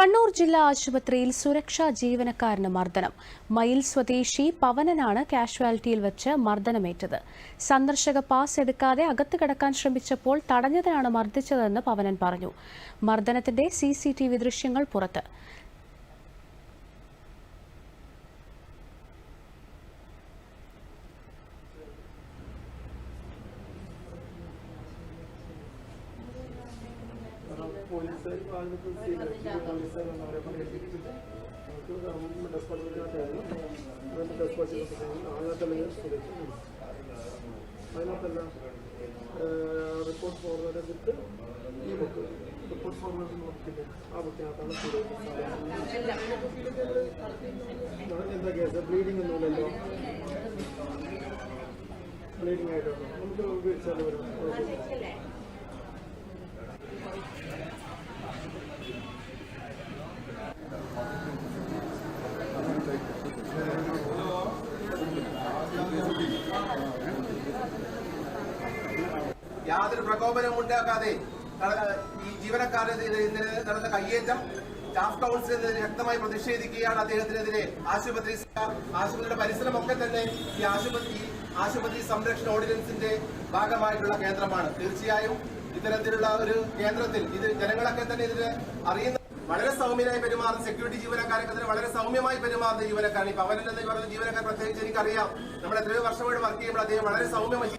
കണ്ണൂർ ജില്ലാ ആശുപത്രിയിൽ സുരക്ഷാ ജീവനക്കാരന് മർദ്ദനം. മയിൽ സ്വദേശി പവനനാണ് കാഷ്വാലിറ്റിയിൽ വെച്ച് മർദ്ദനമേറ്റത്. സന്ദർശക പാസ് എടുക്കാതെ അകത്ത് കടക്കാൻ ശ്രമിച്ചപ്പോൾ തടഞ്ഞതിനാണ് മർദ്ദിച്ചതെന്ന് പവനൻ പറഞ്ഞു. മർദ്ദനത്തിന്റെ CCTV ദൃശ്യങ്ങൾ പുറത്ത്. റിപ്പോർട്ട് ഫോർവേഡ് ചെയ്തിട്ട് ഈ ബുക്ക് റിപ്പോർട്ട് ഫോർവേഡ് നോക്കില്ലേ ആ ബുക്കിനകത്താണ് എന്താ കേസ് ബ്ലീഡിംഗ് ഒന്നുമില്ലല്ലോ ബ്ലീഡിംഗ് ആയിട്ടുണ്ടോ നമുക്ക് വിളിച്ചാൽ വരും യാതൊരു പ്രകോപനവും ഉണ്ടാക്കാതെ ഈ ജീവനക്കാരെതിരെ ഇന്നലെ നടന്ന കയ്യേറ്റം സ്റ്റാഫ് കൌൺസിലിനെതിരെ ശക്തമായി പ്രതിഷേധിക്കുകയാണ്. അദ്ദേഹത്തിനെതിരെ ആശുപത്രിയുടെ പരിസരമൊക്കെ തന്നെ ഈ ആശുപത്രി സംരക്ഷണ ഓർഡിനൻസിന്റെ ഭാഗമായിട്ടുള്ള കേന്ദ്രമാണ്. തീർച്ചയായും ഇത്തരത്തിലുള്ള ഒരു കേന്ദ്രത്തിൽ ഇത് ജനങ്ങളൊക്കെ തന്നെ ഇതിന് അറിയുന്ന വളരെ സൗമ്യനായി പെരുമാറുന്ന സെക്യൂരിറ്റി ജീവനക്കാരൊക്കെ തന്നെ വളരെ സൗമ്യമായി പെരുമാറുന്ന ജീവനക്കാരാണ്. ഈ പവനൻ എന്ന് പറയുന്ന ജീവനക്കാർ പ്രത്യേകിച്ച് എനിക്കറിയാം. നമ്മൾ എത്രയോ വർഷമായിട്ട് വർക്ക് ചെയ്യുമ്പോൾ അദ്ദേഹം വളരെ സൗമ്യമായി